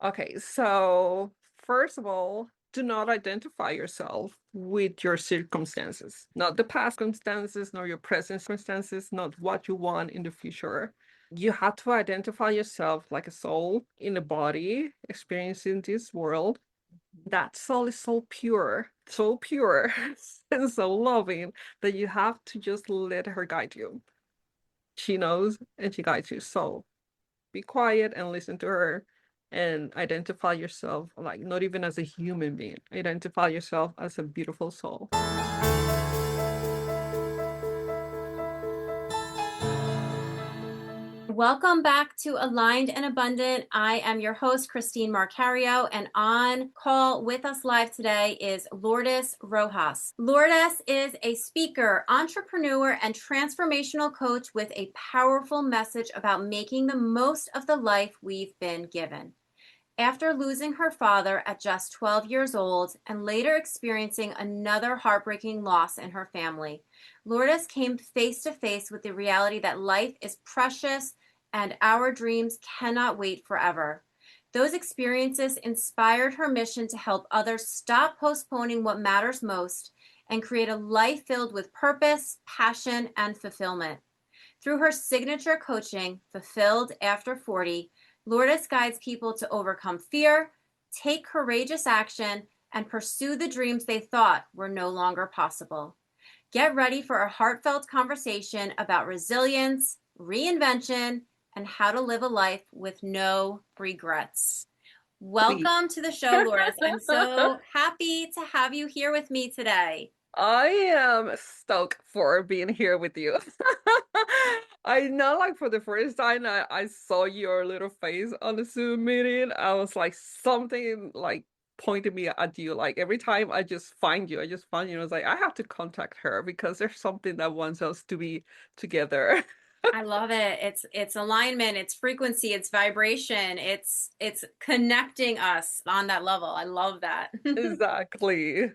Okay, so first of all, do not identify yourself with your circumstances, not the past circumstances, nor your present circumstances, not what you want in the future. You have to identify yourself like a soul in a body experiencing this world. That soul is so pure, and so loving that you have to just let her guide you. She knows and she guides you. So be quiet and listen to her and identify yourself like not even as a human being. Identify yourself as a beautiful soul. Welcome back to Aligned and Abundant. I am your host, Christine Marcario, and on call with us live today is Lourdes Rojas. Lourdes is a speaker, entrepreneur, and transformational coach with a powerful message about making the most of the life we've been given. After losing her father at just 12 years old and later experiencing another heartbreaking loss in her family, Lourdes came face to face with the reality that life is precious and our dreams cannot wait forever. Those experiences inspired her mission to help others stop postponing what matters most and create a life filled with purpose, passion, and fulfillment. Through her signature coaching, Fulfilled After 40, Lourdes guides people to overcome fear, take courageous action, and pursue the dreams they thought were no longer possible. Get ready for a heartfelt conversation about resilience, reinvention, and how to live a life with no regrets. Please. Welcome to the show, Lourdes. I'm so happy to have you here with me today. I am stoked for being here with you. I know, like, for the first time I saw your little face on the Zoom meeting, I was like, something like pointed me at you. Like, every time I just find you, I just find you. I was like, I have to contact her because there's something that wants us to be together. I love it. It's alignment, it's frequency, it's vibration, it's connecting us on that level. I love that. Exactly.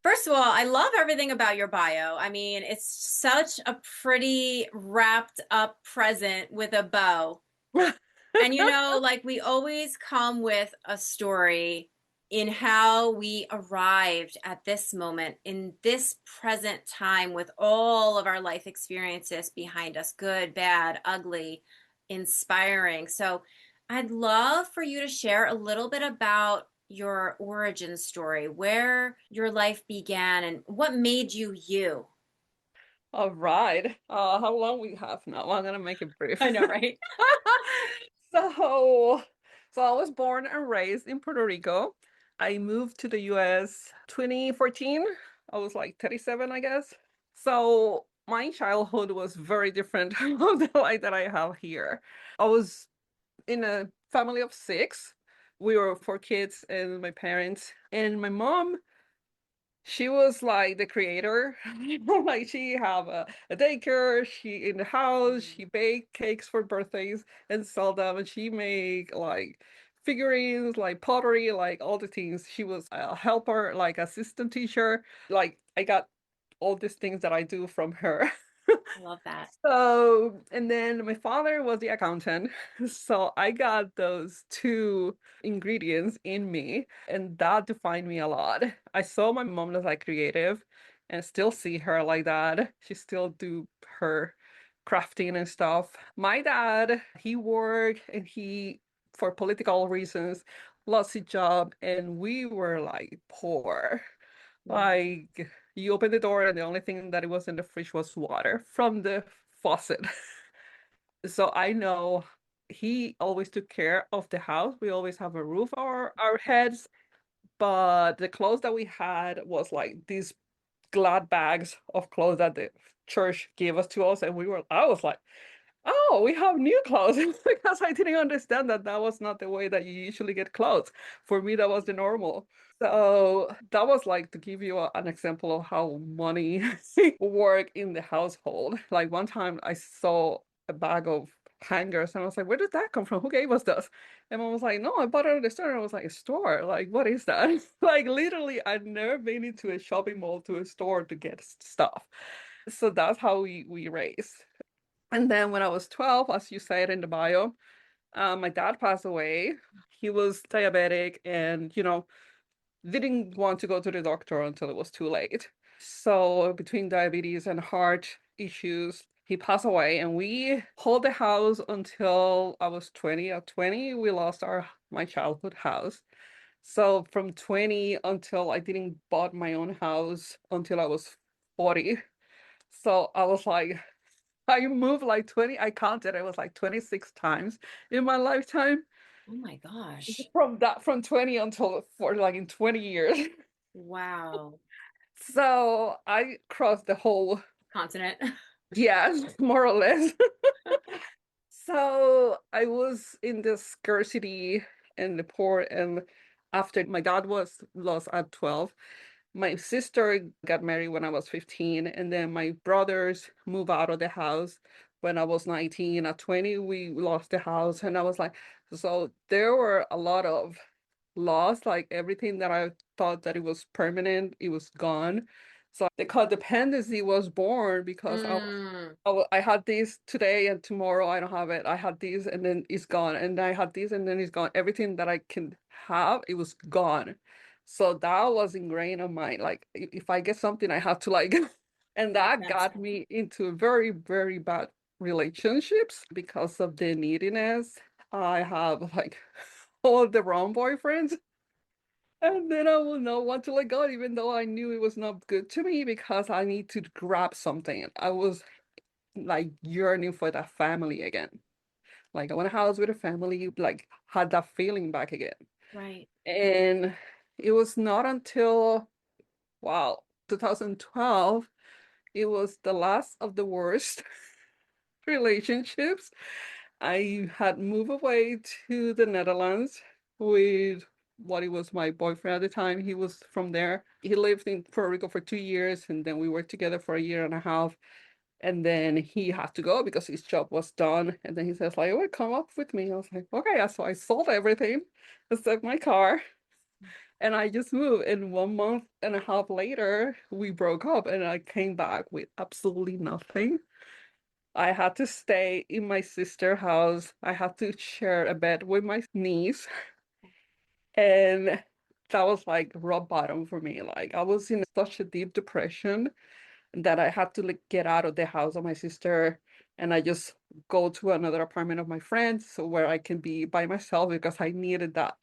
First of all, I love everything about your bio. I mean, it's such a pretty wrapped up present with a bow. And like we always come with a story in how we arrived at this moment in this present time with all of our life experiences behind us, good, bad, ugly, inspiring. So I'd love for you to share a little bit about your origin story, where your life began and what made you you. All right. How long we have now? I'm gonna make it brief. I know, right? So, so I was born and raised in Puerto Rico. I moved to the US 2014. I was like 37, I guess. So my childhood was very different from the life that I have here. I was in a family of six. We were four kids and my parents and my mom. She was like the creator. Like she have a daycare, she in the house, she bake cakes for birthdays and sell them, and she make like figurines, like pottery, like all the things. She was a helper, like assistant teacher. Like I got all these things that I do from her. I love that. So, and then my father was the accountant. So I got those two ingredients in me, and that defined me a lot. I saw my mom as like creative and still see her like that. She still do her crafting and stuff. My dad, he worked and he, for political reasons, lost his job, and we were like poor. Like you open the door and the only thing that it was in the fridge was water from the faucet. So I know he always took care of the house. We always have a roof over our heads, but the clothes that we had was like these glad bags of clothes that the church gave us to us, and I was like, oh, we have new clothes because I didn't understand that that was not the way that you usually get clothes. For me, that was the normal. So that was like to give you an example of how money work in the household. Like one time I saw a bag of hangers and I was like, where did that come from? Who gave us this? And I was like, no, I bought it at the store. And I was like, a store? Like, what is that? Like literally, I'd never been into a shopping mall to a store to get stuff. So that's how we raise. And then when I was 12, as you said in the bio, my dad passed away. he was diabetic and, didn't want to go to the doctor until it was too late. So between diabetes and heart issues, he passed away and we hold the house until I was 20. At 20, we lost our my childhood house. So from 20 until I didn't bought my own house until I was 40. So I was like, I moved like 20, I counted, it was like 26 times in my lifetime. Oh my gosh. From 20 until for like in 20 years. Wow. So I crossed the whole, Continent. yes, more or less. So I was in the scarcity and the poor, and after my dad was lost at 12, my sister got married when I was 15, and then my brothers moved out of the house when I was 19. At 20, we lost the house, and I was like, so there were a lot of loss, like everything that I thought that it was permanent, it was gone. So the codependency was born because Mm, I had this today and tomorrow I don't have it. I had this and then it's gone. And I had this and then it's gone. Everything that I can have, it was gone. So that was ingrained in my like if I get something, I have to like and that that's got me into very, very bad relationships because of the neediness. I have like all the wrong boyfriends. And then I will not want to let go, even though I knew it was not good to me because I need to grab something. I was like yearning for that family again. Like I want a house with a family, like had that feeling back again. right. And it was not until, wow, 2012, it was the last of the worst relationships. I had moved away to the Netherlands with what he was my boyfriend at the time. He was from there. He lived in Puerto Rico for 2 years, and then we worked together for a year and a half. And then he had to go because his job was done. And then he says, like, oh, come up with me. I was like, okay. So I sold everything, except my car, and I just moved. And 1 month and a half later, we broke up, and I came back with absolutely nothing. I had to stay in my sister's house. I had to share a bed with my niece. And that was like rock bottom for me. Like I was in such a deep depression that I had to like get out of the house of my sister and I just go to another apartment of my friends so where I can be by myself because I needed that,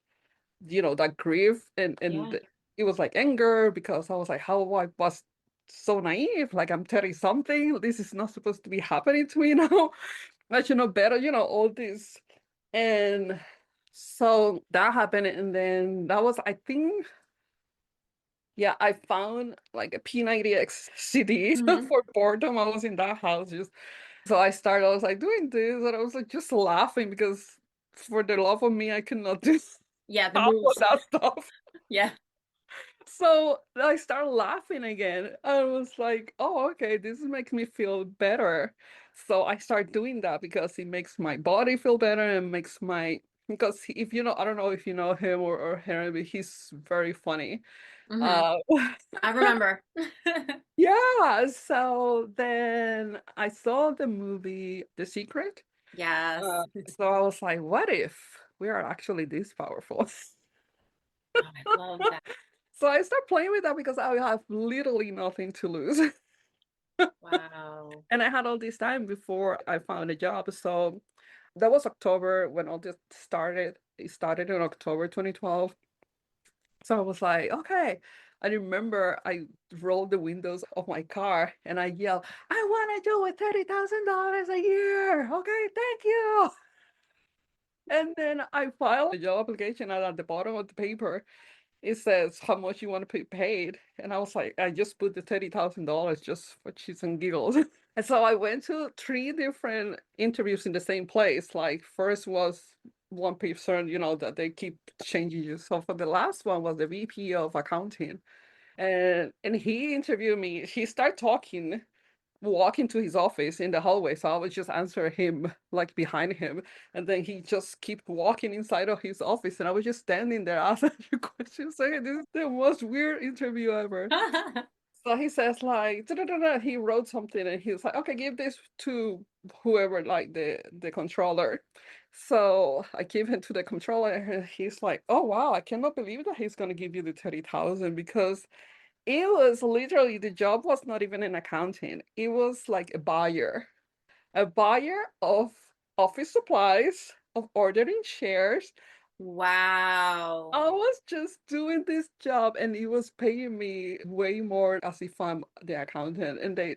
that grief Yeah. and it was like anger because I was like, how I was so naive. Like I'm 30 something. This is not supposed to be happening to me now. I should know better, all this. And so that happened. And then that was, I think, yeah, I found like a P90X CD Hmm. for boredom. I was in that house just so I was like doing this and I was like just laughing because for the love of me, I could not do Yeah, the half of moves. that stuff. Yeah. So I started laughing again. I was like, oh, okay, this makes me feel better. So I start doing that because it makes my body feel better and makes because if you know, I don't know if you know him or her, but he's very funny. Hmm. Uh, I remember. yeah, so then I saw the movie The Secret. Yes. So I was like, what if we are actually this powerful? Oh, I love that. So I start playing with that because I have literally nothing to lose. Wow. And I had all this time before I found a job. So that was October when all this started. It started in October 2012. So I was like, okay. I remember I rolled the windows of my car and I yelled, I want to do it $30,000 a year. Okay, thank you. And then I filed a job application and at the bottom of the paper, it says how much you want to be paid. And I was like, I just put the $30,000 just for shits and giggles. And so I went to three different interviews in the same place. Like first was one person, that they keep changing you. So for the last one was the VP of accounting. And he interviewed me. He started talking, walking to his office in the hallway. So I would just answer him like behind him. And then he just kept walking inside of his office. And I was just standing there asking you questions. Saying, this is the most weird interview ever. So he says like, "Da, da, da, da." He wrote something and he was like, okay, give this to whoever, like the controller. So I give him to the controller and he's like, oh wow, I cannot believe that he's gonna give you the 30,000 because it was literally the job was not even in accounting. It was like a buyer of office supplies, of ordering shares. Wow. I was just doing this job and it was paying me way more as if I'm the accountant. And they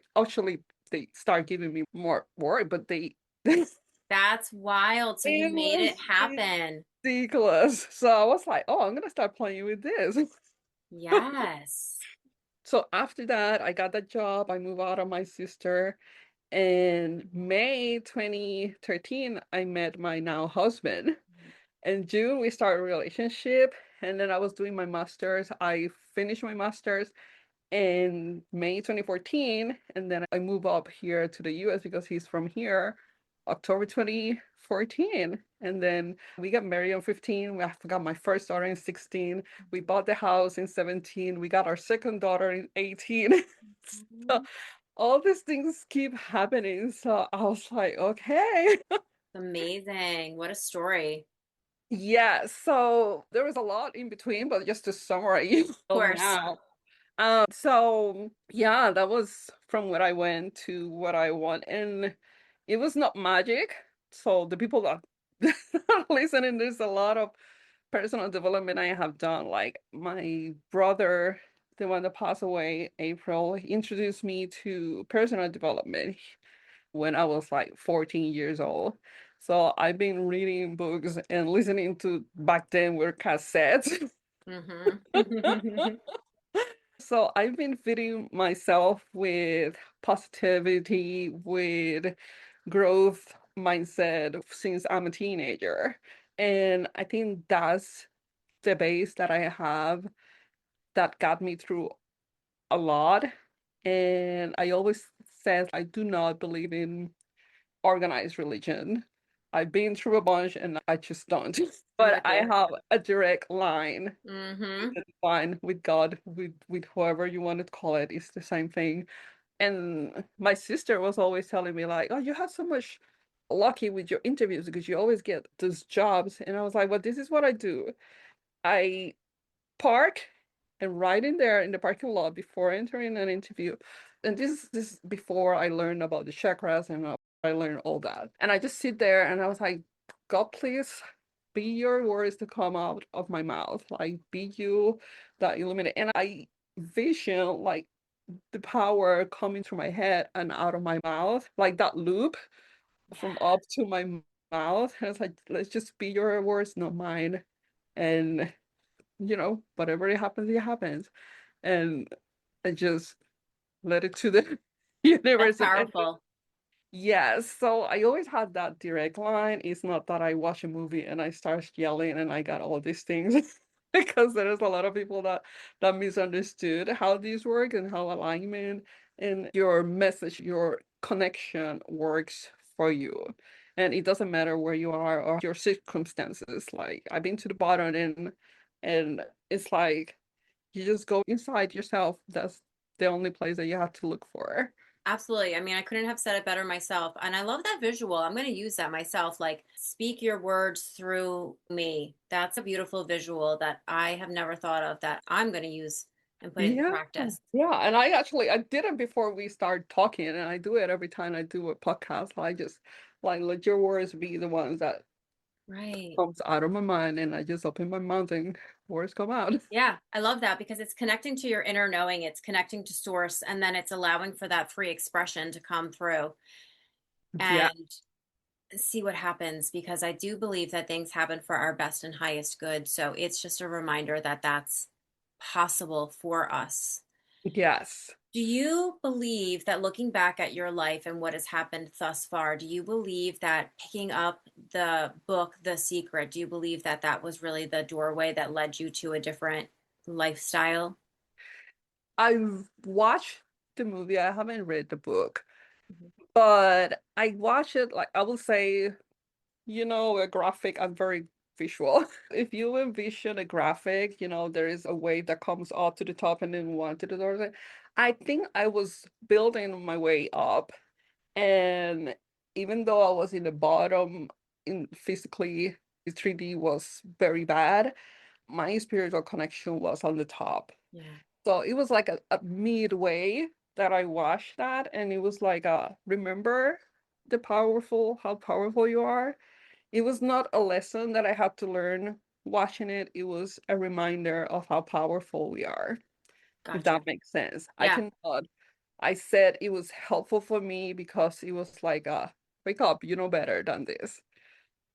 start giving me more work, but they it That's wild. So you made it was happen. ridiculous. So I was like, oh, I'm gonna start playing with this. Yes. So after that, I got that job. I moved out of my sister. In May 2013, I met my now husband. In June, we started a relationship, and then I was doing my master's. I finished my master's in May 2014, and then I moved up here to the US because he's from here, October 2014. And then we got married on 15. I got my first daughter in 16. We bought the house in 17. We got our second daughter in 18. So Mhm. all these things keep happening. So I was like, okay. Amazing. What a story. Yeah, so there was a lot in between, but just to summarize Of so course. now. So yeah, that was from what I went to what I want. And it was not magic. So the people that are listening, there's a lot of personal development I have done. Like my brother, the one that passed away, April, he introduced me to personal development when I was like 14 years old. So I've been reading books and listening to back then were cassettes. Mm-hmm. So I've been feeding myself with positivity, with growth mindset since I'm a teenager. And I think that's the base that I have that got me through a lot. And I always said I do not believe in organized religion. I've been through a bunch and I just don't. I'm But with I you. have a direct line with Mm-hmm. the divine, with God, with whoever you want to call it. It's the same thing. And my sister was always telling me like, "Oh, you have so much lucky with your interviews because you always get those jobs." And I was like, "Well, this is what I do. I park and right in there in the parking lot before entering an interview. And this before I learned about the chakras and I learned all that. And I just sit there and I was like, God, please be your words to come out of my mouth. Like be you that illuminate. And I vision like the power coming through my head and out of my mouth, like that loop from Yeah. up to my mouth. And it's like, let's just be your words, not mine. And whatever it happens, it happens. And I just let it to the That's universe. And powerful. yes, so I always had that direct line. It's not that I watch a movie and I start yelling and I got all these things because there is a lot of people that misunderstood how these work and how alignment and your message, your connection works for you. And it doesn't matter where you are or your circumstances. Like I've been to the bottom and it's like you just go inside yourself. That's the only place that you have to look for. Absolutely. I mean, I couldn't have said it better myself. And I love that visual. I'm going to use that myself. Like, speak your words through me. That's a beautiful visual that I have never thought of that I'm going to use and put into Yeah. practice. Yeah. And I did it before we start talking, and I do it every time I do a podcast. I just like let your words be the ones that Right. comes out of my mind, and I just open my mouth and words come out. Yeah, I love that because it's connecting to your inner knowing, it's connecting to source, and then it's allowing for that free expression to come through Yeah. and see what happens because I do believe that things happen for our best and highest good. So it's just a reminder that that's possible for us. Yes. Do you believe that looking back at your life and what has happened thus far, do you believe that picking up the book, The Secret, do you believe that that was really the doorway that led you to a different lifestyle? I've watched the movie. I haven't read the book, Mhm. but I watch it like I will say, a graphic. I'm very visual. If you envision a graphic, there is a wave that comes up to the top and then one to the other. I think I was building my way up. And even though I was in the bottom in physically, the 3D was very bad, my spiritual connection was on the top. Yeah. So it was like a midway that I watched that, and it was like remember how powerful you are. It was not a lesson that I had to learn watching it. It was a reminder of how powerful we are, if Gotcha. that makes sense. Yeah. I said it was helpful for me because it was like, wake up, you know better than this.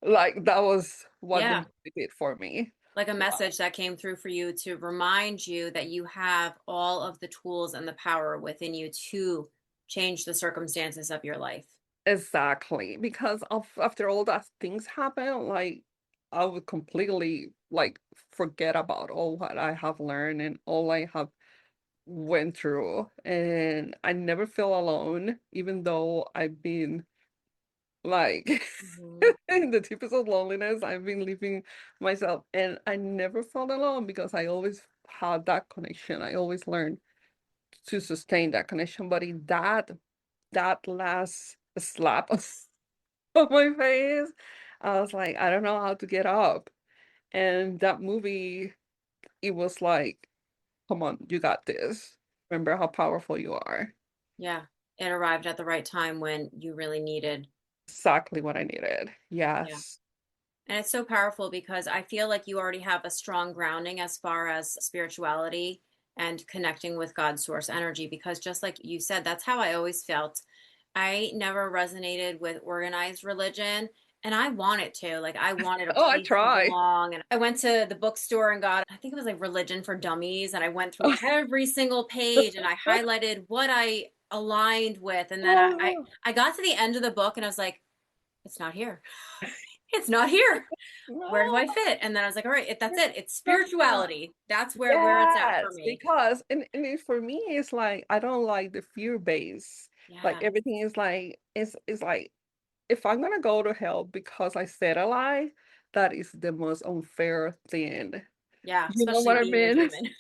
Like that was what the Yeah. movie did for me. Like a Wow. message that came through for you to remind you that you have all of the tools and the power within you to change the circumstances of your life. Exactly. Because after all that things happen, like I would completely like forget about all what I have learned and all I have went through. And I never feel alone, even though I've been like Hmm. in the deepest of loneliness. I've been living myself and I never felt alone because I always had that connection. I always learned to sustain that connection. But in that last slap on my face, I was like, I don't know how to get up. And that movie, it was like, come on, you got this. Remember how powerful you are. Yeah. It arrived at the right time when you really needed. Exactly what I needed. Yeah. Yes. And it's so powerful because I feel like you already have a strong grounding as far as spirituality and connecting with God's source energy. Because just like you said, that's how I always felt. I never resonated with organized religion. And I wanted to. Like, I wanted a Oh, I place to try. belong. And I went to the bookstore and got, I think it was like Religion for Dummies. And I went through every single page and I highlighted what I aligned with. And then Oh, I got to the end of the book and I was like, it's not here. It's not here. Where do no. I fit? And then I was like, all right, that's it. It's Yeah. spirituality. That's where it's at for Yes, me. because for me it's like I don't like the fear base. Like Yeah. everything is like it's like if I'm gonna go to hell because I said a lie, that is the most unfair thing. Yeah. You know Especially what I being a mean? human.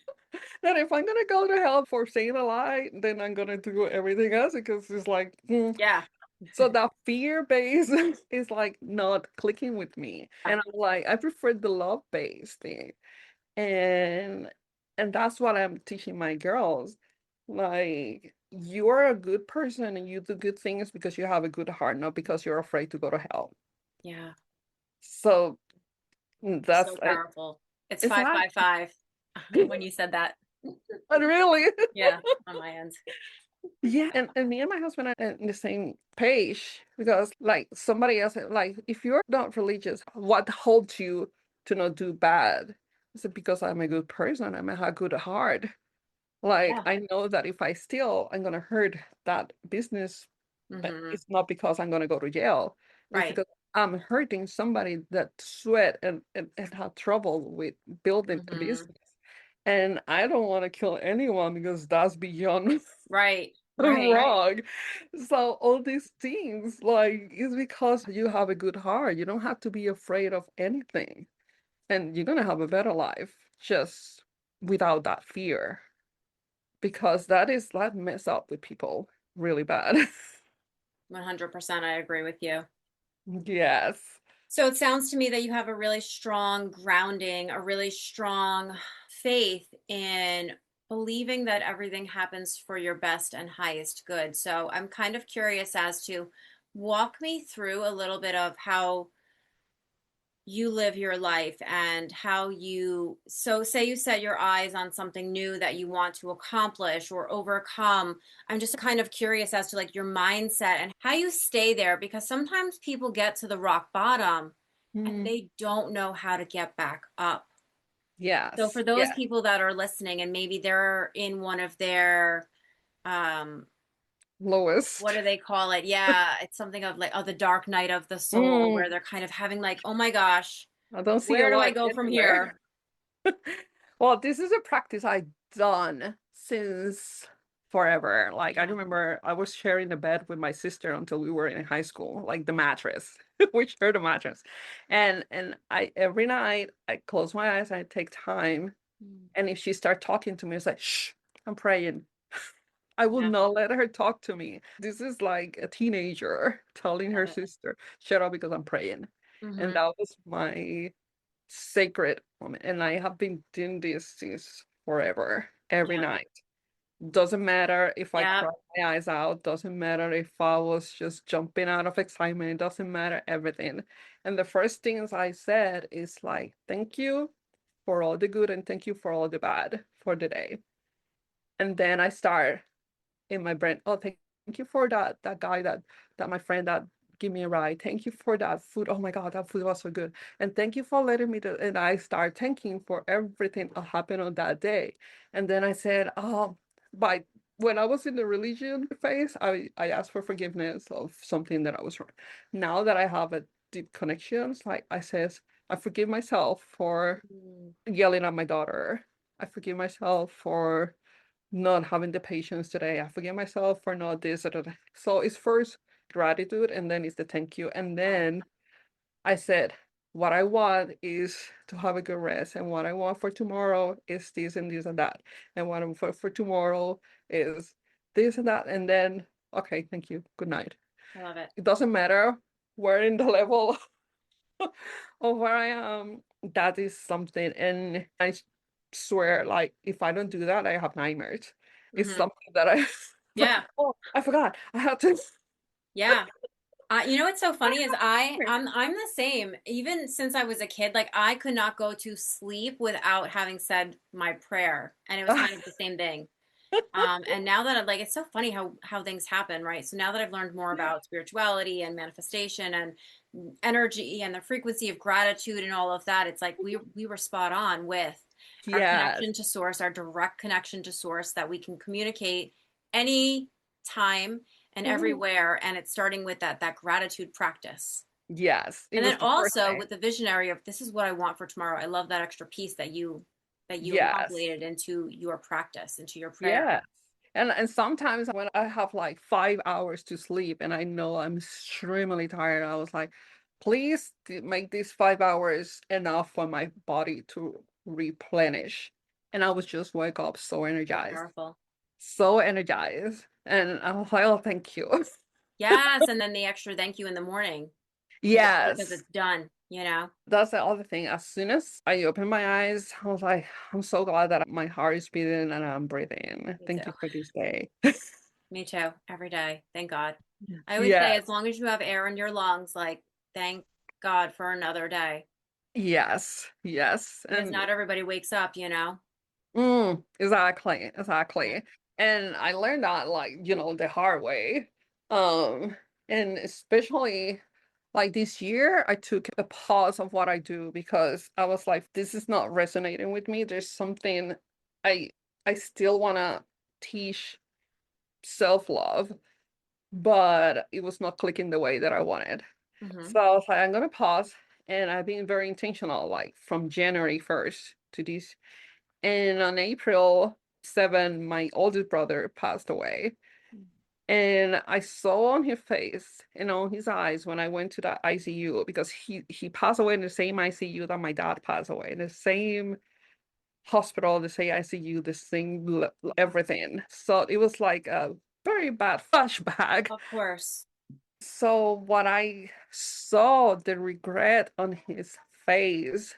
That if I'm gonna go to hell for saying a lie, then I'm gonna do everything else because it's like Yeah. so that fear base is like not clicking with me. And I'm like, I prefer the love base thing. And that's what I'm teaching my girls. Like, you're a good person and you do good things because you have a good heart, not because you're afraid to go to hell. Yeah. So So that's powerful. It's it's not 555 when you said that. but really. Yeah. On my end. Yeah, and me and my husband are on the same page because like somebody else like if you're not religious, what holds you to not do bad? Is it because I'm a good person? I'm a good heart. Like Yeah. I know that if I steal, I'm gonna hurt that business, but Hmm. it's not because I'm gonna go to jail. It's Right. because I'm hurting somebody that sweat and had trouble with building a Hmm. business. And I don't want to kill anyone because that's beyond Right. Right. wrong. So all these things, like, is because you have a good heart. You don't have to be afraid of anything. And you're gonna have a better life just without that fear. Because that mess up with people really bad. 100%. I agree with you. Yes. So it sounds to me that you have a really strong grounding, a really strong faith in believing that everything happens for your best and highest good. So I'm kind of curious as to walk me through a little bit of how you live your life and how you so say you set your eyes on something new that you want to accomplish or overcome. I'm just kind of curious as to like your mindset and how you stay there because sometimes people get to the rock bottom and Mm, they don't know how to get back up. So yes. for those Yeah. people that are listening and maybe they're in one of their um what Lowest. do they call it? Yeah, it's something of like, oh, the dark night of the soul, where Mm, they're kind of having like, oh my gosh, I don't see a where do I light go from anywhere. here? Well, this is a practice I've done since forever. Like I Yeah. remember I was sharing a bed with my sister until we were in high school, like the mattress. we share the mattress. And I every night I close my eyes and I take time. Mm. And if she start talking to me, it's like, shh, I'm praying. I will Yeah. not let her talk to me. This is like a teenager telling Love her it. sister, shut up because I'm praying. And Hmm. that was my sacred moment. And I have been doing this since forever, every Yeah. night. Doesn't matter if I Yeah. cry my eyes out, doesn't matter if I was just jumping out of excitement, it doesn't matter everything. And the first things I said is like, thank you for all the good and thank you for all the bad for the day. And then I start in my brain. Oh, thank you for that guy that my friend that give me a ride. Thank you for that food. Oh my God, that food was so good. And thank you for letting me do. And I start thanking for everything that happened on that day. And then I said, oh, but when I was in the religion phase, I asked for forgiveness of something that I was wrong. Now that I have a deep connections, like I says, I forgive myself for Mm. yelling at my daughter. I forgive myself for not having the patience today. I forgive myself for not this or that. So it's first gratitude and then it's the thank you. And Yeah. then I said, what I want is to have a good rest. And what I want for tomorrow is this and this and that. And what I want for tomorrow is this and that. And then, okay, thank you. Good night. I love it. It doesn't matter where in the level of where I am. That is something. And I swear, like, if I don't do that, I have nightmares. It's Hmm. something that I like, Yeah. oh, I forgot. I had to. Yeah. You know what's so funny is I'm the same. Even since I was a kid, like I could not go to sleep without having said my prayer, and it was kind of the same thing. And now that I'm like, it's so funny how things happen, right? So now that I've learned more Yeah. about spirituality and manifestation and energy and the frequency of gratitude and all of that, it's like we were spot on with our Yes. connection to source, our direct connection to source that we can communicate any time and Mhm. everywhere. And it's starting with that gratitude practice. Yes. It And then was the first also thing. with the visionary of this is what I want for tomorrow. I love that extra piece that you Yes. incorporated into your practice, into your prayer. Yes. And sometimes when I have like 5 hours to sleep and I know I'm extremely tired, I was like, please make these 5 hours enough for my body to replenish. And I was just wake up so So energized, powerful. so energized. And I was like, oh, thank you. Yes, and then the extra thank you in the morning because Yes. it's done, you know? That's the other thing. As soon as I opened my eyes, I was like, I'm so glad that my heart is beating and I'm breathing. Me Thank too. you for this day. Me too. Every day. Thank God. I always Yeah. say as long as you have air in your lungs, like thank God for another day. Yes. Yes. Because And not everybody wakes up, you know? exactly. Yeah. Exactly. And I learned that like, the hard way. Um, and especially like this year, I took a pause of what I do because I was like, this is not resonating with me. There's something I I still wanna teach self-love, but it was not clicking the way that I wanted. Hmm. So I was like, I'm gonna pause. And I've been very intentional, like from January 1st to this. And on April 7, my oldest brother passed away. And I saw on his face and on his eyes when I went to the ICU because he passed away in the same ICU that my dad passed away, in the same hospital, the same ICU, the same everything. So it was like a very bad flashback. Of course. So when I saw the regret on his face,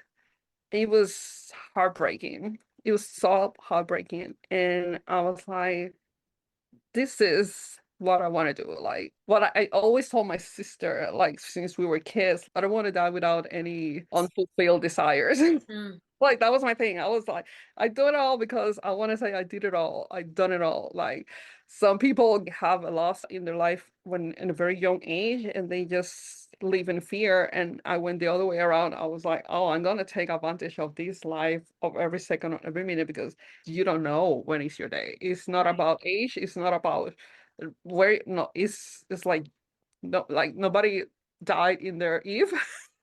it was heartbreaking. It was so heartbreaking. And I was like, this is what I want to do. Like what I always told my sister, like since we were kids, I don't want to die without any unfulfilled desires. Mm. Like that was my thing. I was like, I do it all because I want to say I did it all. I done it all. Like some people have a loss in their life when in a very young age and they just live in fear. And I went the other way around. I was like, oh, I'm gonna take advantage of this life of every second, of every minute because you don't know when is your day. It's not Right. about age. It's not about where. No, it's like no, like nobody died in their eve.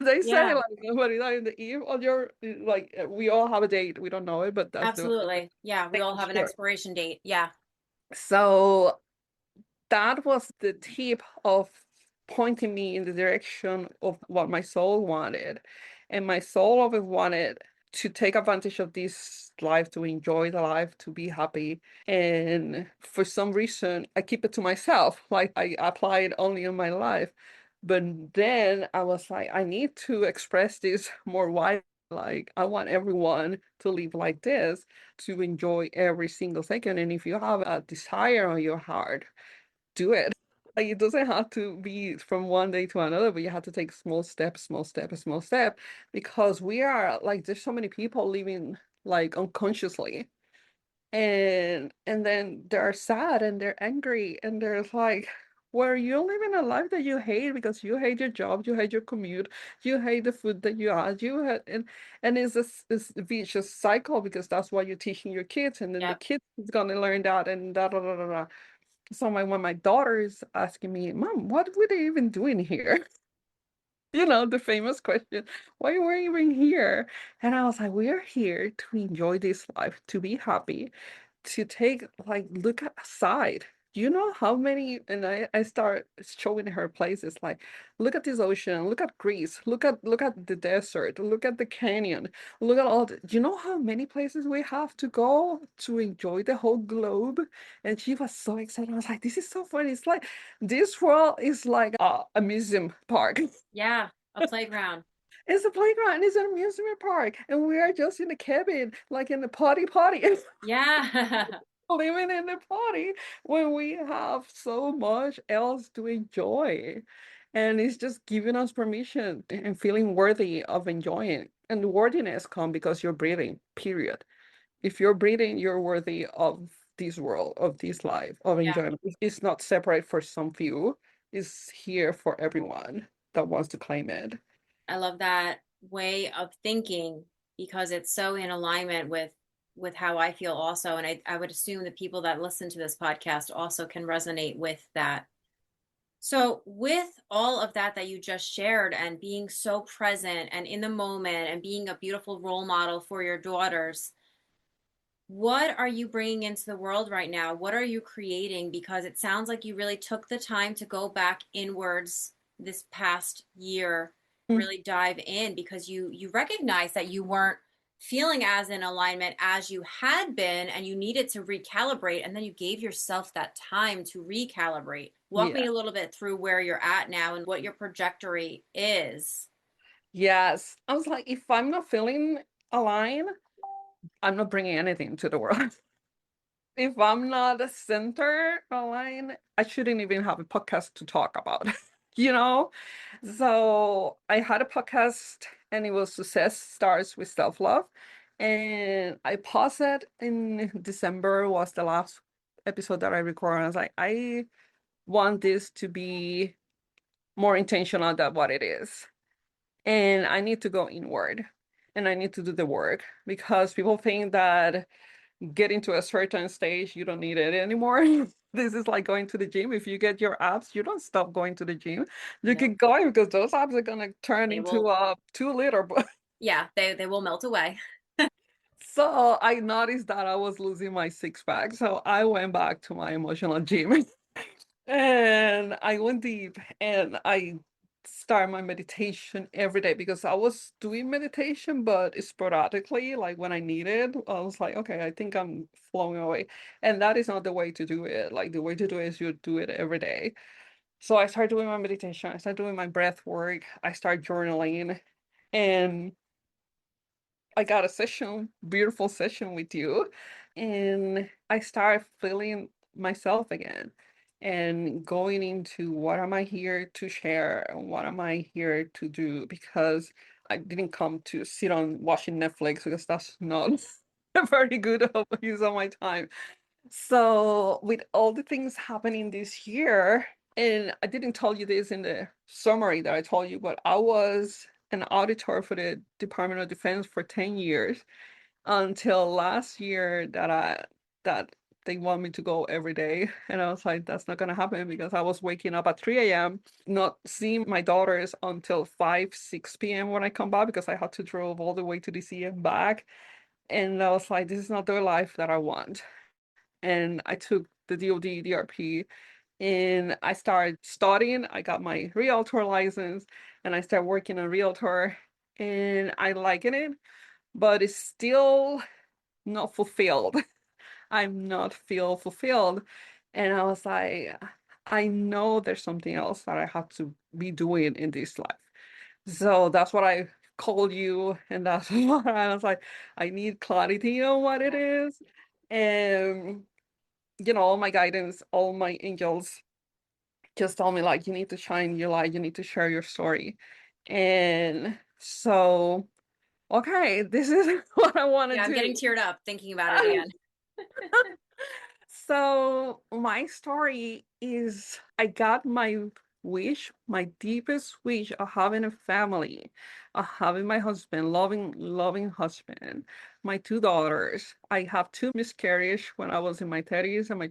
They say Yeah, like nobody died in the eve on your like we all have a date. We don't know it, but that's the absolutely. Yeah, we thing all for have an sure. expiration date. Yeah. So that was the tip of pointing me in the direction of what my soul wanted. And my soul always wanted to take advantage of this life, to enjoy the life, to be happy. And for some reason, I keep it to myself. Like I apply it only in my life. But then I was like, I need to express this more widely. Like, I want everyone to live like this, to enjoy every single second. And if you have a desire on your heart, do it. Like it doesn't have to be from one day to another, but you have to take small steps, small step, small step, because we are like there's so many people living like unconsciously, and then they're sad and they're angry and they're like, where you're living a life that you hate because you hate your job, you hate your commute, you hate the food that you eat, you had and it's this vicious cycle because that's what you're teaching your kids, and then the Yep. kids is gonna learn that and da da da da da. So when my daughter is asking me, Mom, what were they even doing here? You know, the famous question, why were you even here? And I was like, we're here to enjoy this life, to be happy, to take like look outside. Do you know how many? And I start showing her places like, look at this ocean, look at Greece, look at the desert, look at the canyon, look at all do you know how many places we have to go to enjoy the whole globe? And she was so excited. I was like, this is so funny. It's like this world is like a amusement park. Yeah. A playground. It's a playground, it's an amusement park, and we are just in the cabin, like in the party, Yeah. living in the party when we have so much else to enjoy. And it's just giving us permission and feeling worthy of enjoying. And the worthiness come because you're breathing, period. If you're breathing, you're worthy of this world, of this life, of Yeah. enjoyment. It's not separate for some few, it's here for everyone that wants to claim it. I love that way of thinking because it's so in alignment with how I feel also. And I would assume the people that listen to this podcast also can resonate with that. So, with all of that that you just shared and being so present and in the moment and being a beautiful role model for your daughters, what are you bringing into the world right now? What are you creating? Because it sounds like you really took the time to go back inwards this past year, Mm, really dive in because you recognize that you weren't feeling as in alignment as you had been and you needed to recalibrate and then you gave yourself that time to recalibrate. Walk me yeah. a little bit through where you're at now and what your trajectory is. Yes. I was like, if I'm not feeling aligned, I'm not bringing anything to the world. If I'm not a center aligned, I shouldn't even have a podcast to talk about, you know? So I had a podcast and it was Success Starts with Self-Love. And I paused it in December was the last episode that I recorded. I was like, I want this to be more intentional than what it is. And I need to go inward and I need to do the work because people think that getting to a certain stage, you don't need it anymore. This is like going to the gym. If you get your abs, you don't stop going to the gym. You No, keep going because those abs are gonna turn they into will, a 2 liter. yeah, they will melt away. So I noticed that I was losing my six pack. So I went back to my emotional gym. And I went deep and I start my meditation every day because I was doing meditation, but sporadically, like when I needed, I was like, okay, I think I'm flowing away. And that is not the way to do it. Like the way to do it is you do it every day. So I start doing my meditation, I start doing my breath work, I start journaling, and I got a session, beautiful session with you, and I start feeling myself again and going into what am I here to share and what am I here to do because I didn't come to sit on watching Netflix because that's not a very good use of my time. So with all the things happening this year, and I didn't tell you this in the summary that I told you, but I was an auditor for the Department of Defense for 10 years until last year that they want me to go every day. And I was like, that's not gonna happen because I was waking up at 3 a.m., not seeing my daughters until 5, 6 p.m. when I come back because I had to drove all the way to DC and back. And I was like, this is not the life that I want. And I took the DoD DRP And I started studying. I got my realtor license and I started working on realtor and I liking it, but it's still not fulfilled. I'm not feel fulfilled. And I was like, I know there's something else that I have to be doing in this life. So that's what I called you, and that's why I was like, I need clarity on what it Yeah. is. And all my guidance, all my angels just told me like you need to shine your light, you need to share your story. And so, okay, this is what I want to Yeah, I'm do. getting teared up thinking about it again. So my story is I got my wish, my deepest wish of having a family, of having my husband, loving husband, my two daughters. I have two miscarriages when I was in my 30s and my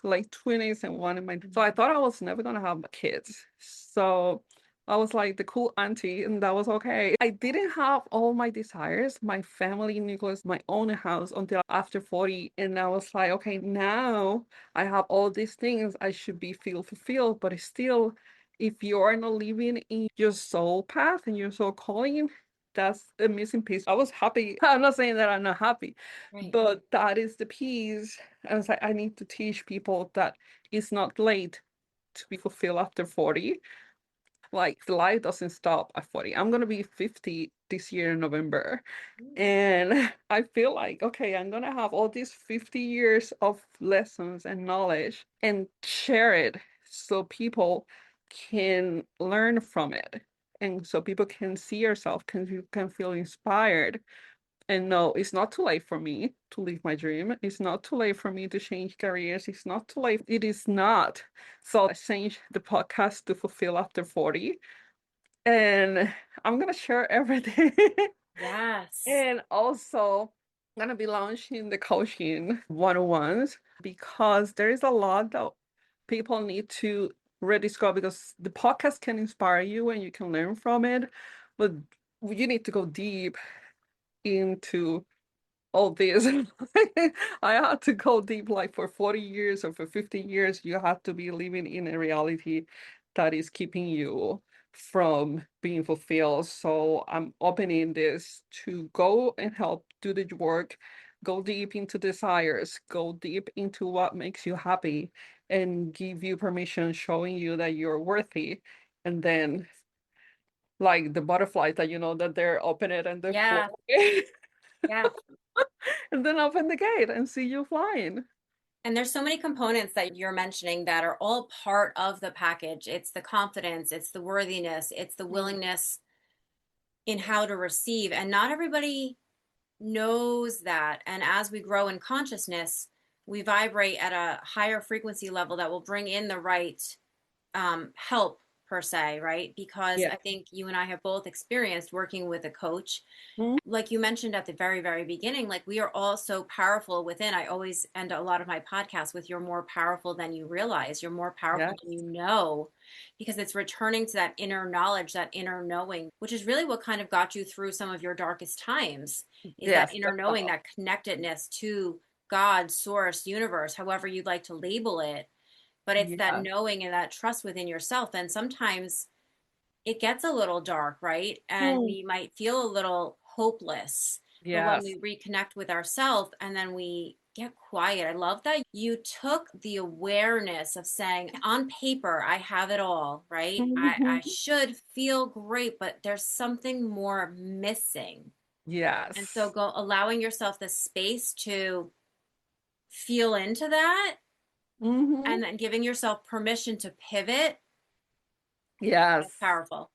late 20s and one in my so I thought I was never gonna have kids. So I was like the cool auntie, and that was okay. I didn't have all my desires, my family nucleus, my own house until after 40. And I was like, okay, now I have all these things. I should be feel fulfilled, but it's still, if you are not living in your soul path and your soul calling, that's a missing piece. I was happy. I'm not saying that I'm not happy, Right. but that is the piece. I was like, I need to teach people that it's not late to be fulfilled after 40. Like life doesn't stop at 40. I'm gonna be 50 this year in November. And I feel like, okay, I'm gonna have all these 50 years of lessons and knowledge and share it so people can learn from it. And so people can see yourself, can feel inspired and no, it's not too late for me to live my dream. It's not too late for me to change careers. It's not too late. It is not. So I changed the podcast to fulfill after 40. And I'm gonna share everything. Yes. And also gonna be launching the coaching one-on-ones because there is a lot that people need to rediscover because the podcast can inspire you and you can learn from it, but you need to go deep into all this. I had to go deep like for 40 years or for 50 years, you have to be living in a reality that is keeping you from being fulfilled. So I'm opening this to go and help do the work, go deep into desires, go deep into what makes you happy, and give you permission, showing you that you're worthy. And then like the butterflies that that they're open it and they fly. Yeah. Yeah. And then open the gate and see you flying. And there's so many components that you're mentioning that are all part of the package. It's the confidence, it's the worthiness, it's the Mm. willingness in how to receive. And not everybody knows that. And as we grow in consciousness, we vibrate at a higher frequency level that will bring in the right help per se, right? Because Yeah. I think you and I have both experienced working with a coach. Mm. Like you mentioned at the very, very beginning, like we are all so powerful within. I always end a lot of my podcasts with you're more powerful than you realize, you're more powerful Yes. than you know, because it's returning to that inner knowledge, that inner knowing, which is really what kind of got you through some of your darkest times, is that Yes. inner knowing, that connectedness to God, source, universe, however you'd like to label it. But it's that Yeah. knowing and that trust within yourself. And sometimes it gets a little dark, right? And Mm. we might feel a little hopeless. But when Yes. we reconnect with ourselves and then we get quiet, I love that you took the awareness of saying, on paper, I have it all, right? I Mhm. should feel great, but there's something more missing. And so Yes. go allowing yourself the space to feel into that Hmm. and then giving yourself permission to pivot. That's Yes. powerful.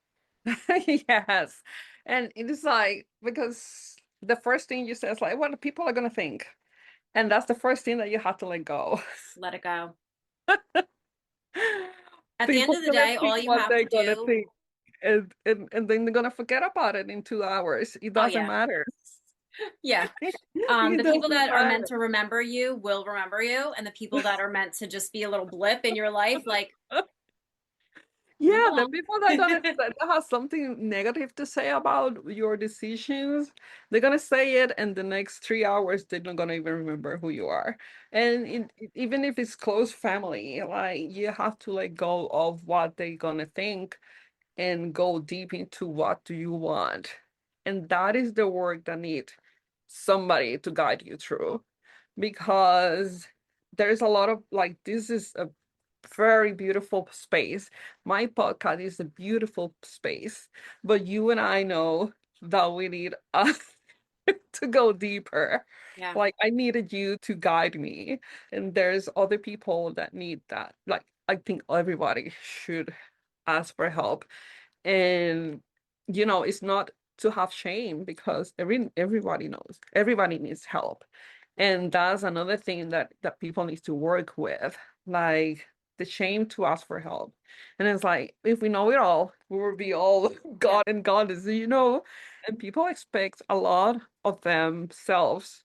Yes. And it is like because the first thing you say is like, what people are gonna think. And that's the first thing that you have to let go. Let it go. At the end People of the gonna day, think all you what have they're to gonna do, think. And then they're gonna forget about it in 2 hours. It oh doesn't yeah, matter. yeah. It The people doesn't that are matter. meant to remember you will remember you, and the people that are meant to just be a little blip in your life, like Move Yeah, the along. people that don't that have something negative to say about your decisions, they're gonna say it, and the next 3 hours they're not gonna even remember who you are. And even if it's close family, like you have to let go of what they're gonna think and go deep into what do you want. And that is the work that need somebody to guide you through because there's a lot of like this is a very beautiful space. My podcast is a beautiful space, but you and I know that we need us to go deeper. Yeah. Like I needed you to guide me, and there's other people that need that. Like I think everybody should ask for help. And it's not to have shame because everybody knows everybody needs help. And that's another thing that people need to work with, like the shame to ask for help. And it's like if we know it all, we will be all Yeah. God and goddess. And people expect a lot of themselves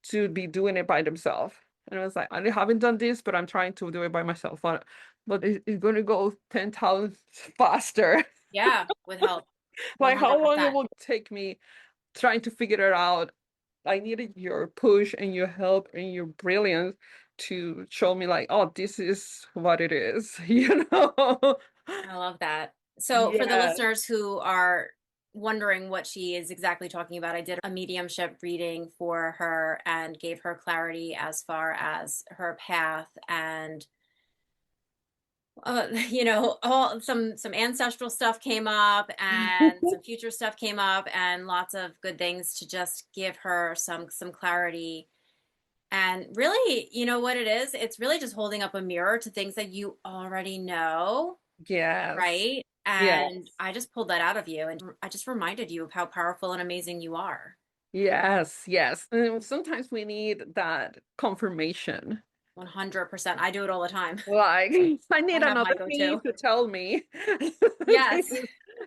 to be doing it by themselves. And I was like, I haven't done this, but I'm trying to do it by myself. But it's going to go 10,000 faster. Yeah. With help. Like how long it 100%. will take me trying to figure it out. I needed your push and your help and your brilliance to show me like, oh, this is what it is, you know? I love that. So, for the Yeah. listeners who are wondering what she is exactly talking about, I did a mediumship reading for her and gave her clarity as far as her path and all some ancestral stuff came up and some future stuff came up and lots of good things to just give her some clarity. And really, you know what it is? It's really just holding up a mirror to things that you already know, Yes. right? And Yes. I just pulled that out of you and I just reminded you of how powerful and amazing you are. Yes. Yes. And sometimes we need that confirmation. 100%. I do it all the time. Like, I I need have my another me go-to. to tell me. Yes.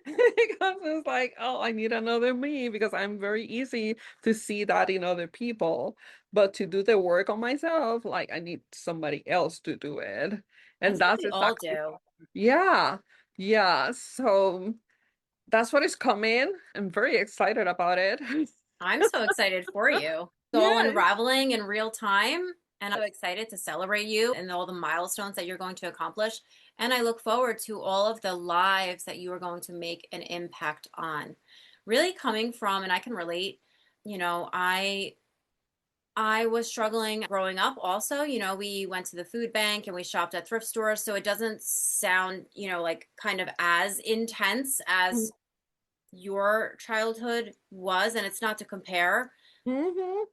Because it's like, oh, I need another me because I'm very easy to see that in other people. But to do the work on myself, like, I need somebody else to do it. I And think that's we all exactly, do. yeah. Yeah. So that's what is coming. I'm very excited about it. I'm so excited for you. It's all Yeah. unraveling in real time. And I'm so excited to celebrate you and all the milestones that you're going to accomplish. And I look forward to all of the lives that you are going to make an impact on. Really coming from, and I can relate, you know, I was struggling growing up also. We went to the food bank and we shopped at thrift stores. So it doesn't sound, like kind of as intense as your childhood was. And it's not to compare, Mm-hmm.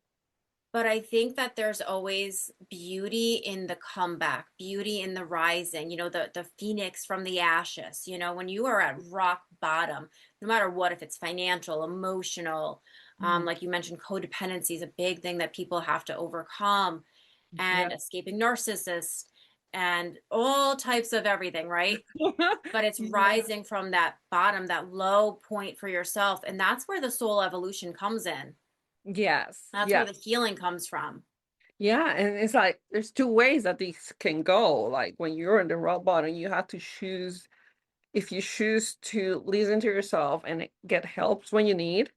but I think that there's always beauty in the comeback, beauty in the rising, the phoenix from the ashes. When you are at rock bottom, no matter what, if it's financial, emotional, like you mentioned, codependency is a big thing that people have to overcome, Yeah. and escaping narcissists and all types of everything, right? But it's Yeah. rising from that bottom, that low point for yourself. And that's where the soul evolution comes in. Yes. That's where Yeah. the healing comes from. Yeah, and it's like there's two ways that these can go. Like when you're in the rock bottom, you have to choose if you choose to listen to yourself and get help when you need.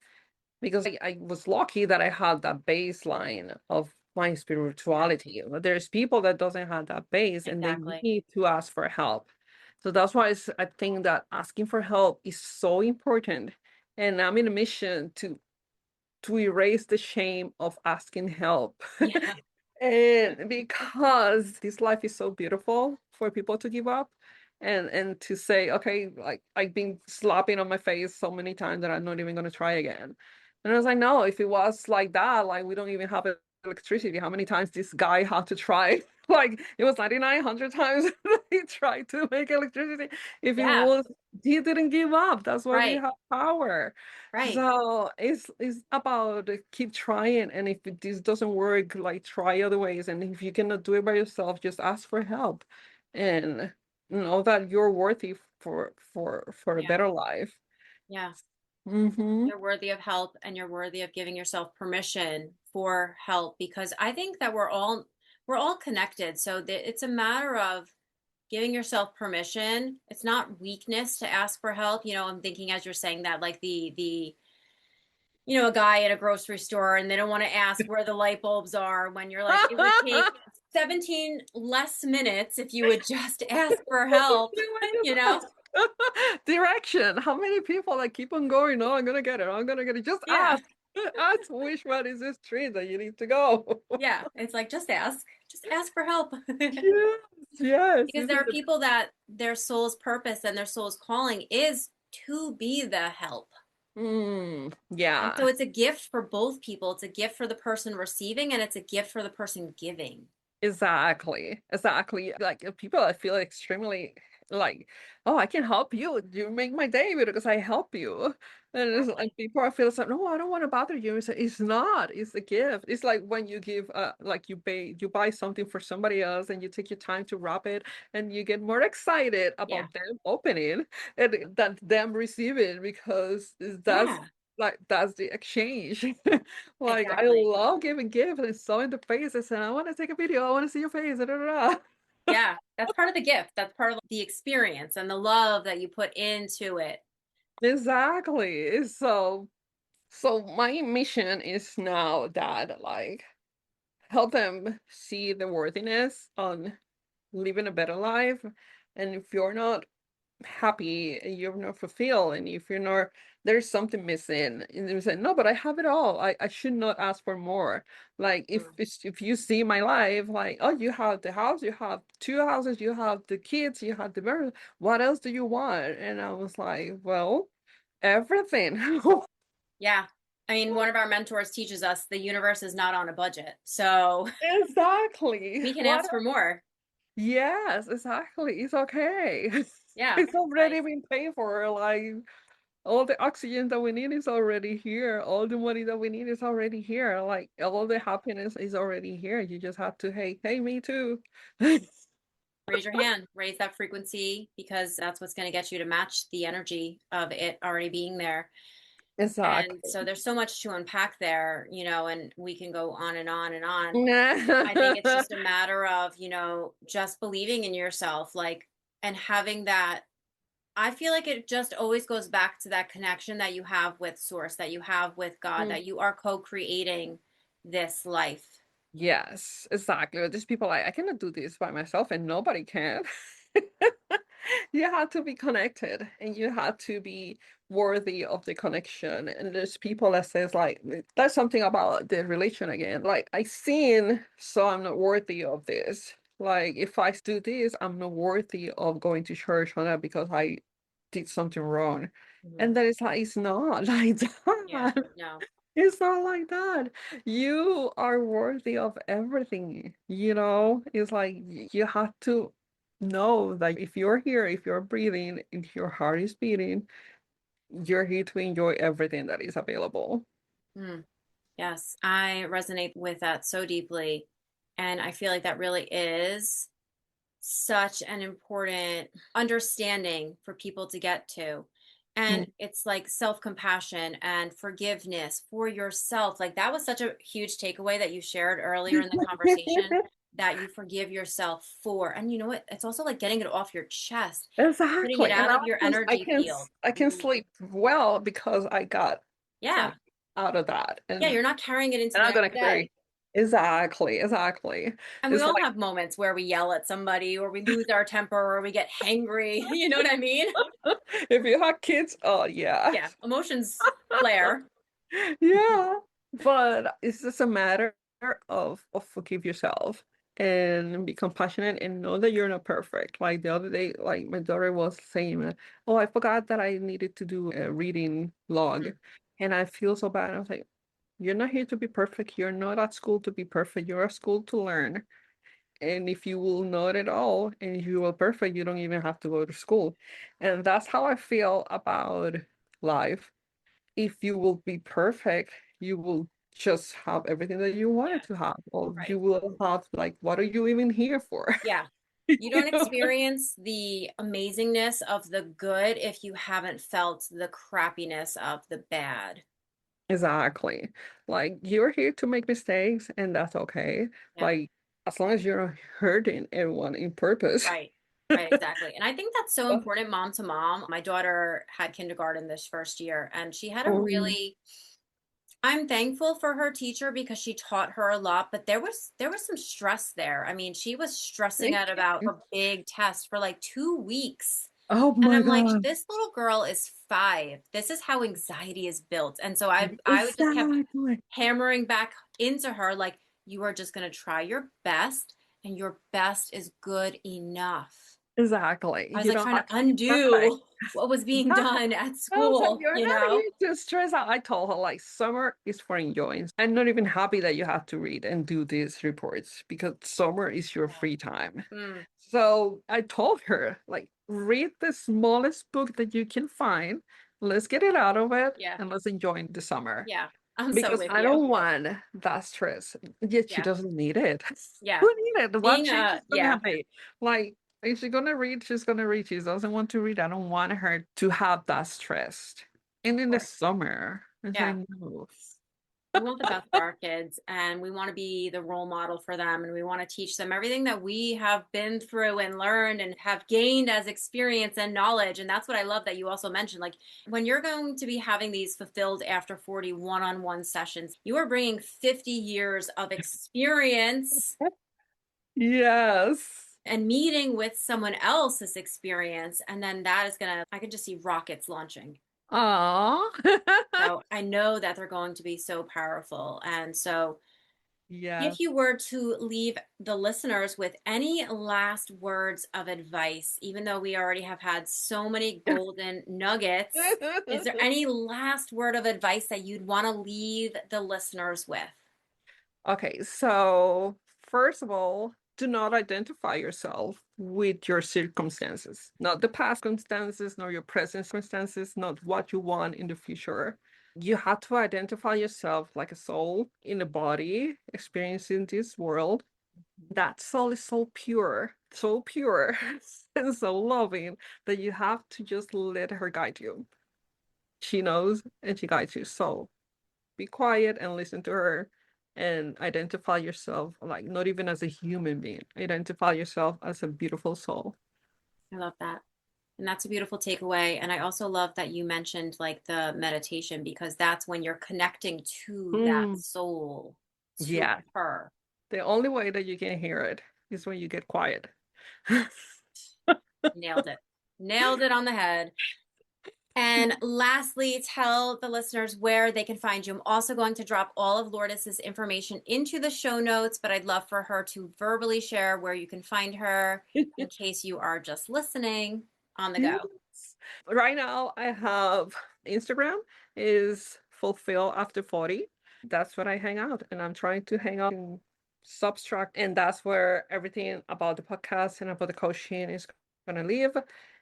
Because I was lucky that I had that baseline of my Yeah, spirituality. But there's people that doesn't have that base and they exactly. need to ask for help. So that's why I think that asking for help is so important. And I'm in a mission to erase the shame of asking help. Yeah, And because this life is so beautiful for people to give up and to say, okay, like I've been slapping on my face so many times that I'm not even gonna try again. And I was like, no, if it was like that, like we don't even have electricity. How many times this guy had to try? Like it was 9,900 times that he tried to make electricity. If it yeah, was, he didn't give up. That's why we right, have power. right. So it's about keep trying, and if this doesn't work, like try other ways. And if you cannot do it by yourself, just ask for help, and know that you're worthy for a Yeah, better life. yeah. Mm-hmm. You're worthy of help and you're worthy of giving yourself permission for help because I think that we're all connected. So that it's a matter of giving yourself permission. It's not weakness to ask for help. I'm thinking as you're saying that, like a guy at a grocery store and they don't want to ask where the light bulbs are, when you're like, it would take 17 less minutes if you would just ask for help, You might you just know? ask direction. How many people like keep on going? No, I'm gonna get it. I'm gonna get it. Just Yeah. ask. Ask which one is this street that you need to go. Yeah. It's like, just ask. Just ask for help. Yes, yes, Because there isn't are it? people that their soul's purpose and their soul's calling is to be the help. And so Yeah. it's a gift for both people. It's a gift for the person receiving and it's a gift for the person giving. Exactly. Exactly. Like people I feel extremely like, oh, I can help you. You make my day because I help you. And it's Exactly. like people I feel like, no, I don't want to bother you. It's not. It's a gift. It's like when you give like you buy something for somebody else and you take your time to wrap it and you get more excited Yeah. about them opening and than them receiving because Yeah. that's the exchange. Like I Exactly. love giving gifts and so in the faces and I want to take a video. I want to see your face. Da, da, da. Yeah. That's part of the gift. That's part of the experience and the love that you put into it. Exactly. So my mission is now that like help them see the worthiness on living a better life. And if you're not happy and you're not fulfilled and if you're not there's something missing and they say no but I have it all I should not ask for more like Mm. if you see my life like oh you have the house you have two houses you have the kids you have the marriage what else do you want and I was like well everything. Yeah. I mean, one of our mentors teaches us the universe is not on a budget. So Exactly we can what ask for more. yes exactly it's okay. Yeah. It's already Like, been paid for like all the oxygen that we need is already here. All the money that we need is already here. Like all the happiness is already here. You just have to, hey, me too. raise your hand, raise that frequency because that's what's going to get you to match the energy of it already being there. And Exactly. so there's so much to unpack there, and we can go on and on and on. I think it's Yeah. just a matter of, just believing in yourself, like, and having that. I feel like it just always goes back to that connection that you have with Source, that you have with God, Mm, that you are co creating this life. yes, exactly. There's people like, I cannot do this by myself, and nobody can. You have to be connected and you have to be worthy of the connection. And there's people that says like that's something about the relation again. Like I sin, so I'm not worthy of this. Like if I do this, I'm not worthy of going to church on that because I did something wrong. Mhm. And then it's like it's not like Yeah, that. no. It's not like that. You are worthy of everything, you know? It's like you have to know that if you're here, if you're breathing, if your heart is beating, you're here to enjoy everything that is available. Mm, yes, I resonate with that so deeply. And I feel like that really is such an important understanding for people to get to. And Mm. it's like self compassion and forgiveness for yourself. Like that was such a huge takeaway that you shared earlier in the conversation, that you forgive yourself for. And you know what? It's also like getting it off your chest, getting it Exactly. And out of your energy field. I can sleep well because I got Yeah. something out of that. Yeah. You're not carrying it into And the I'm next gonna day. carry. Exactly, exactly. And we It's all like have moments where we yell at somebody or we lose our temper or we get hangry. You know what I mean? if you have kids, oh yeah. Yeah. Emotions flare. Yeah, but it's just a matter of forgive yourself and be compassionate and know that you're not perfect. Like the other day, like my daughter was saying, "Oh, I forgot that I needed to do a reading log," Mhm. and I feel so bad. I was like, "You're not here to be perfect. You're not at school to be perfect. You're at school to learn." And if you will know it all and if you will perfect, you don't even have to go to school. And that's how I feel about life. If you will be perfect, you will just have everything that you wanted Yeah. to have, or Right. you will have like, what are you even here for? Yeah. You don't You know? experience the amazingness of the good if you haven't felt the crappiness of the bad. Exactly. Like you're here to make mistakes, and that's okay. Yeah. Like as long as you're not hurting everyone in purpose, Right. Right, exactly. And I think that's so important, mom to mom. My daughter had kindergarten this first year, and she had a Oh, really, I'm thankful for her teacher because she taught her a lot, but there was some stress there. I mean, she was stressing thank out about you. her big test for like 2 weeks. Oh And my I'm like, God. this little girl is 5. This is how anxiety is built. And so I would just kept Exactly. hammering back into her, like, you are just going to try your best, and your best is good enough. Exactly. I was You like don't trying to have to try. undo what was being done at I was like, school, you're you not know? here to stress out. I told her, like, summer is for enjoying. I'm not even happy that you have to read and do these reports because summer is your free time. Mm, So I told her, like, read the smallest book that you can find. Let's get it out of it yeah, and let's enjoy the summer. yeah. I'm so Because with I you. don't want that stress. Yet she Yeah, doesn't need it. yeah. Who need it? What Being change is a, gonna yeah, be? Like, if she's gonna read, she's gonna read. She doesn't want to read. I don't want her to have that stress. And of in the course. summer, it's Yeah. like, no. We want the best for our kids, and we want to be the role model for them, and we want to teach them everything that we have been through and learned and have gained as experience and knowledge. And that's what I love that you also mentioned. Like, when you're going to be having these fulfilled after 40 one-on-one sessions, you are bringing 50 years of experience Yes. and meeting with someone else's experience. And then that is going to, I can just see rockets launching. Aw. So I know that they're going to be so powerful. And so, if Yes. you were to leave the listeners with any last words of advice, even though we already have had so many golden nuggets, is there any last word of advice that you'd want to leave the listeners with? Okay, so first of all, do not identify yourself with your circumstances, not the past circumstances, nor your present circumstances, not what you want in the future. You have to identify yourself like a soul in a body experiencing this world. That soul is so pure, and so loving that you have to just let her guide you. She knows and she guides you. So be quiet and listen to her and identify yourself like not even as a human being. Identify yourself as a beautiful soul. I love that. And that's a beautiful takeaway. And I also love that you mentioned like the meditation, because that's when you're connecting to that Mm, soul, to yeah. her. The only way that you can hear it is when you get quiet. Nailed it. Nailed it on the head. And lastly, tell the listeners where they can find you. I'm also going to drop all of Lourdes's information into the show notes, but I'd love for her to verbally share where you can find her in case you are just listening on the Yes. go. Right now I have Instagram is fulfill after 40. That's where I hang out and I'm trying to hang out in Substract and that's where everything about the podcast and about the coaching is gonna live.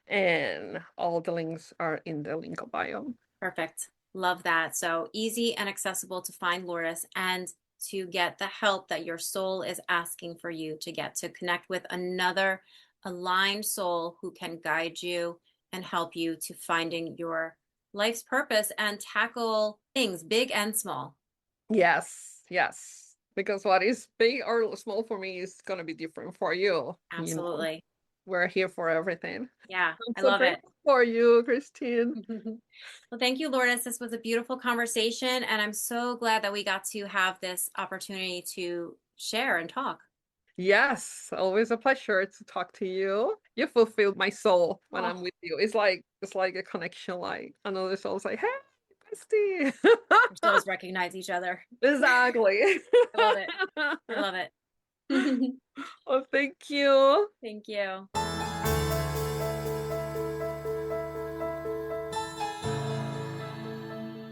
And all the links are in the link bio. Perfect. Love that. So easy and accessible to find Lourdes, and to get the help that your soul is asking for you to get, to connect with another aligned soul who can guide you and help you to finding your life's purpose and tackle things big and small. Yes, yes. Because what is big or small for me is gonna be different for you. You know, Absolutely. we're here for everything. Yeah, I'm I so love it. grateful for you, Christine. Well, thank you, Lourdes. This was a beautiful conversation, and I'm so glad that we got to have this opportunity to share and talk. Yes, always a pleasure to talk to you. You fulfill my soul when I'm Oh, with you. It's like a connection, like another soul's like, hey, Christy. our souls recognize each other. Exactly. I love it. I love it. Well, thank you. Thank you.